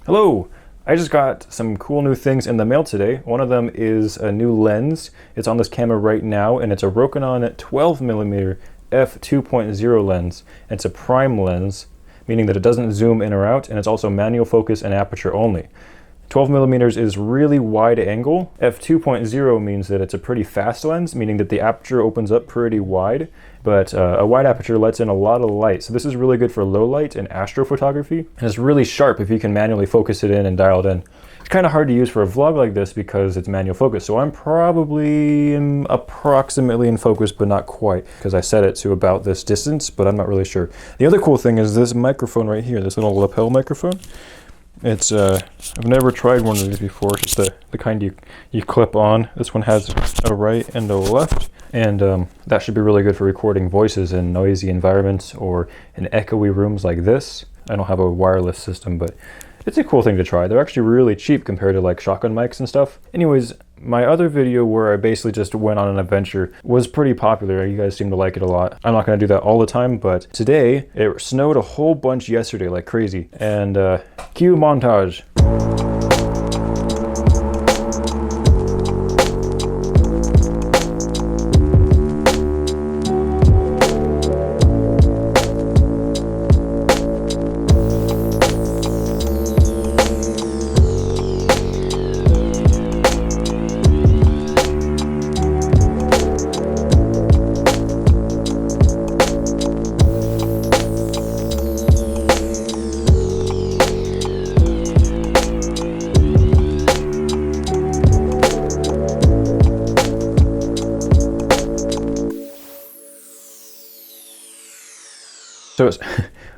Hello! I just got some cool new things in the mail today. One of them is a new lens. It's on this camera right now, and it's a Rokinon 12mm f2.0 lens. It's a prime lens, meaning that it doesn't zoom in or out, and it's also manual focus and aperture only. 12mm is really wide angle. f2.0 means that it's a pretty fast lens, meaning that the aperture opens up pretty wide, but a wide aperture lets in a lot of light. So this is really good for low light and astrophotography, and it's really sharp if you can manually focus it in and dial it in. It's kind of hard to use for a vlog like this because it's manual focus, so I'm probably approximately in focus, but not quite, because I set it to about this distance, but I'm not really sure. The other cool thing is this microphone right here, this little lapel microphone. It's I've never tried one of these before. It's just the kind you clip on. This one has a right and a left, and that should be really good for recording voices in noisy environments or in echoey rooms like this. I don't have a wireless system, but it's a cool thing to try. They're actually really cheap compared to like shotgun mics and stuff. Anyways, my other video where I basically just went on an adventure was pretty popular. You guys seem to like it a lot. I'm not going to do that all the time, but today it snowed a whole bunch yesterday like crazy. And cue montage.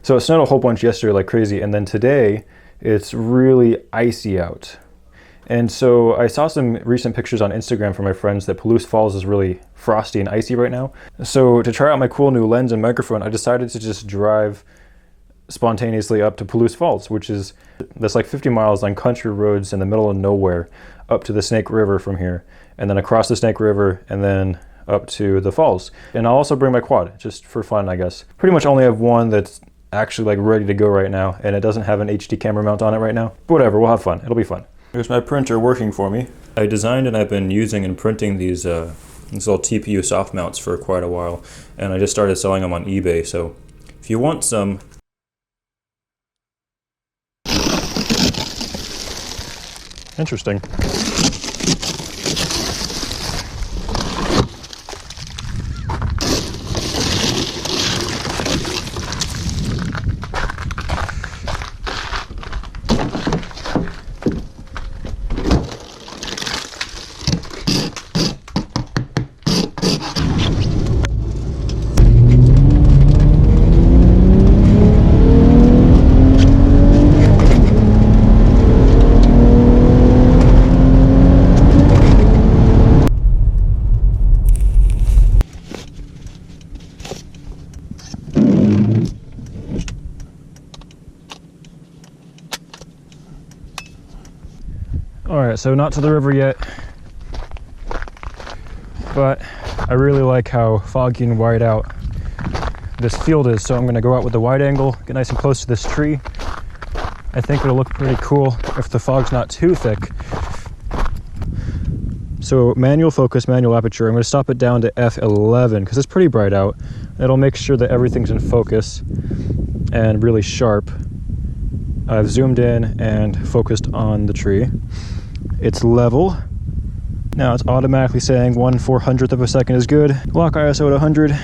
So it snowed a whole bunch yesterday like crazy, and then today it's really icy out. And so I saw some recent pictures on Instagram from my friends that Palouse Falls is really frosty and icy right now. So to try out my cool new lens and microphone, I decided to just drive spontaneously up to Palouse Falls, which is that's like 50 miles on country roads in the middle of nowhere up to the Snake River from here, and then across the Snake River, and then up to the falls. And I'll also bring my quad just for fun, I guess. Pretty much only have one that's actually like ready to go right now, and it doesn't have an HD camera mount on it right now. But whatever, we'll have fun. It'll be fun. Here's my printer working for me. I designed and I've been using and printing these little TPU soft mounts for quite a while, and I just started selling them on eBay. So if you want some, interesting. Alright, so not to the river yet, but I really like how foggy and wide out this field is, so I'm going to go out with the wide angle, get nice and close to this tree. I think it'll look pretty cool if the fog's not too thick. So manual focus, manual aperture, I'm going to stop it down to f11 because it's pretty bright out. It'll make sure that everything's in focus and really sharp. I've zoomed in and focused on the tree. It's level. Now it's automatically saying 1/400th of a second is good. Lock ISO at 100.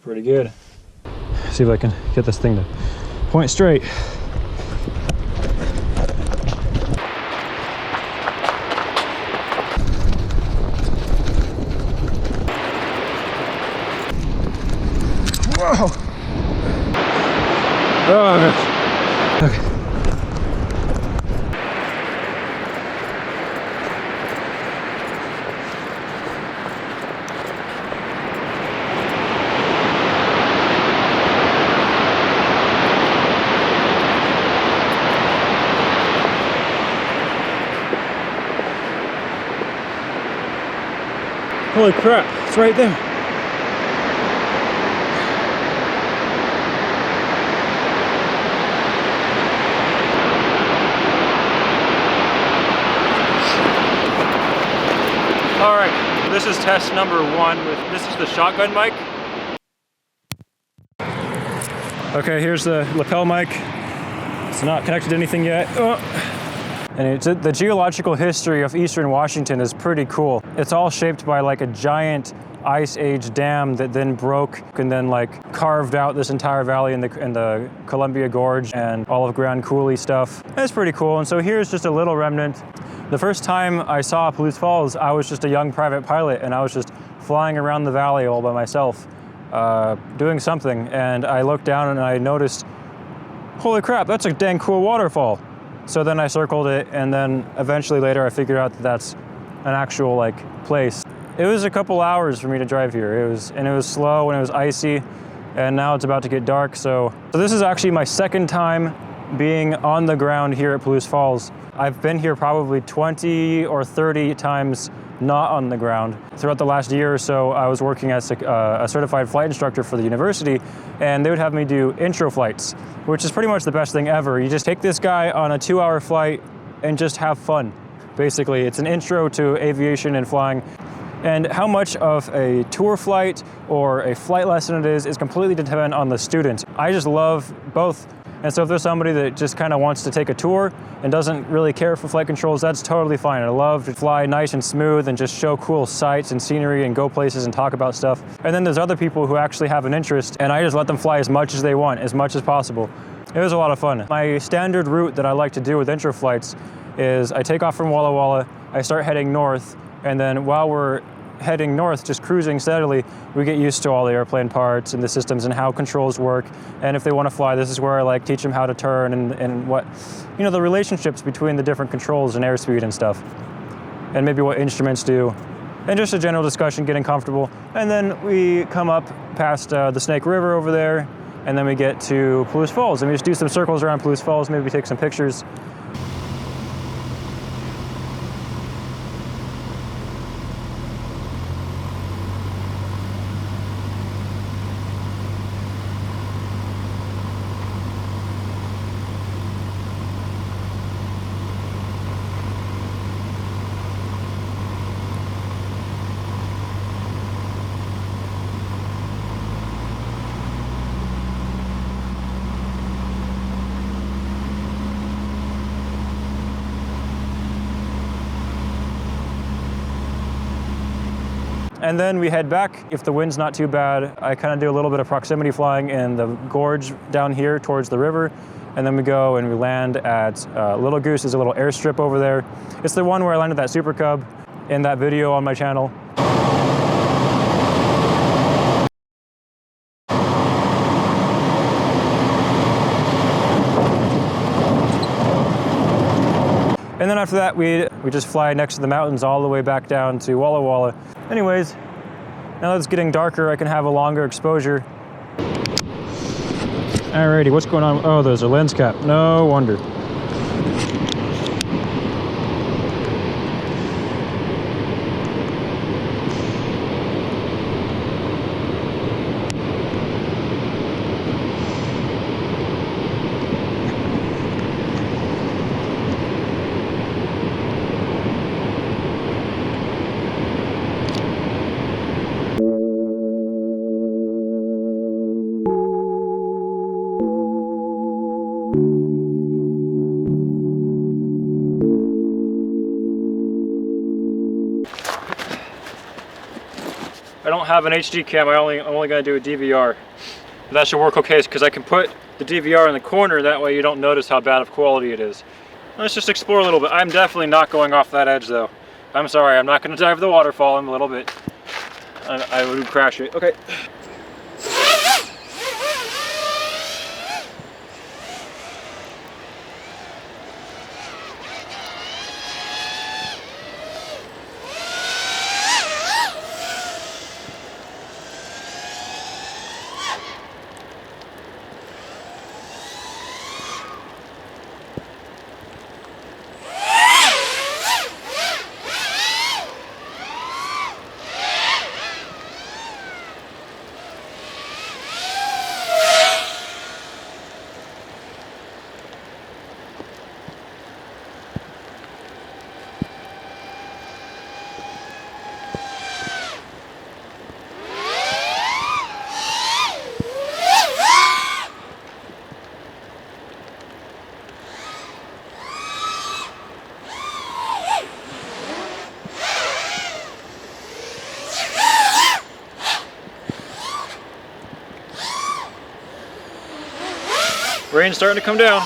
Pretty good. See if I can get this thing to point straight. Whoa! Oh, gosh. Okay. Holy crap, it's right there. All right, this is test number 1 this is the shotgun mic. Okay, here's the lapel mic. It's not connected to anything yet. And the geological history of eastern Washington is pretty cool. It's all shaped by like a giant ice age dam that then broke and then like carved out this entire valley in the Columbia Gorge and all of Grand Coulee stuff. It's pretty cool. And so here's just a little remnant. The first time I saw Palouse Falls, I was just a young private pilot and I was just flying around the valley all by myself, doing something. And I looked down and I noticed, holy crap, that's a dang cool waterfall. So then I circled it, and then eventually later I figured out that that's an actual like place. It was a couple hours for me to drive here. It was slow and it was icy, and now it's about to get dark. So this is actually my second time being on the ground here at Palouse Falls. I've been here probably 20 or 30 times not on the ground. Throughout the last year or so, I was working as a certified flight instructor for the university, and they would have me do intro flights, which is pretty much the best thing ever. You just take this guy on a 2-hour flight and just have fun. Basically, it's an intro to aviation and flying. And how much of a tour flight or a flight lesson it is completely dependent on the student. I just love both. And so if there's somebody that just kind of wants to take a tour and doesn't really care for flight controls, that's totally fine. I love to fly nice and smooth and just show cool sights and scenery and go places and talk about stuff. And then there's other people who actually have an interest, and I just let them fly as much as they want, as much as possible. It was a lot of fun. My standard route that I like to do with intro flights is I take off from Walla Walla, I start heading north, and then while we're heading north, just cruising steadily, we get used to all the airplane parts and the systems and how controls work. And if they want to fly, this is where I like teach them how to turn and what, you know, the relationships between the different controls and airspeed and stuff. And maybe what instruments do. And just a general discussion, getting comfortable. And then we come up past the Snake River over there, and then we get to Palouse Falls. And we just do some circles around Palouse Falls, maybe take some pictures. And then we head back. If the wind's not too bad, I kind of do a little bit of proximity flying in the gorge down here towards the river. And then we go and we land at Little Goose. There's a little airstrip over there. It's the one where I landed that Super Cub in that video on my channel. And then after that, we just fly next to the mountains all the way back down to Walla Walla. Anyways, now that it's getting darker, I can have a longer exposure. Alrighty, what's going on? Oh, there's a lens cap. No wonder. I don't have an HD cam, I'm only going to do a DVR. But that should work okay because I can put the DVR in the corner, that way you don't notice how bad of quality it is. Let's just explore a little bit. I'm definitely not going off that edge though. I'm sorry, I'm not going to dive the waterfall in a little bit. I would crash it. Okay. Rain's starting to come down.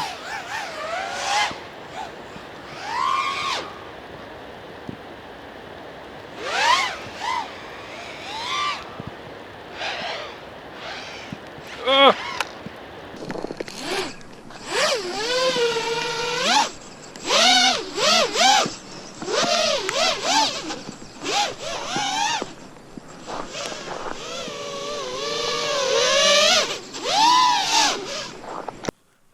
Ugh.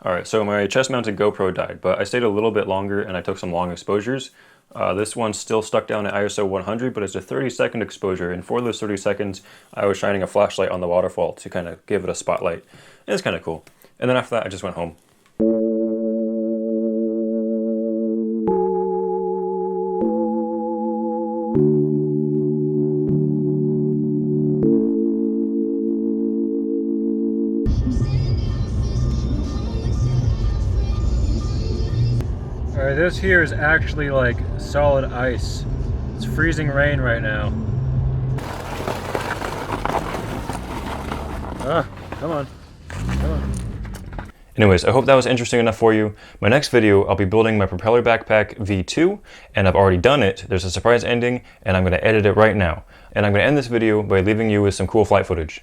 Alright, so my chest-mounted GoPro died, but I stayed a little bit longer and I took some long exposures. This one's still stuck down at ISO 100, but it's a 30-second exposure, and for those 30 seconds, I was shining a flashlight on the waterfall to kind of give it a spotlight. And it's kind of cool. And then after that, I just went home. Alright, this here is actually like solid ice. It's freezing rain right now. Ah, come on. Come on. Anyways, I hope that was interesting enough for you. My next video, I'll be building my propeller backpack V2, and I've already done it. There's a surprise ending, and I'm going to edit it right now. And I'm going to end this video by leaving you with some cool flight footage.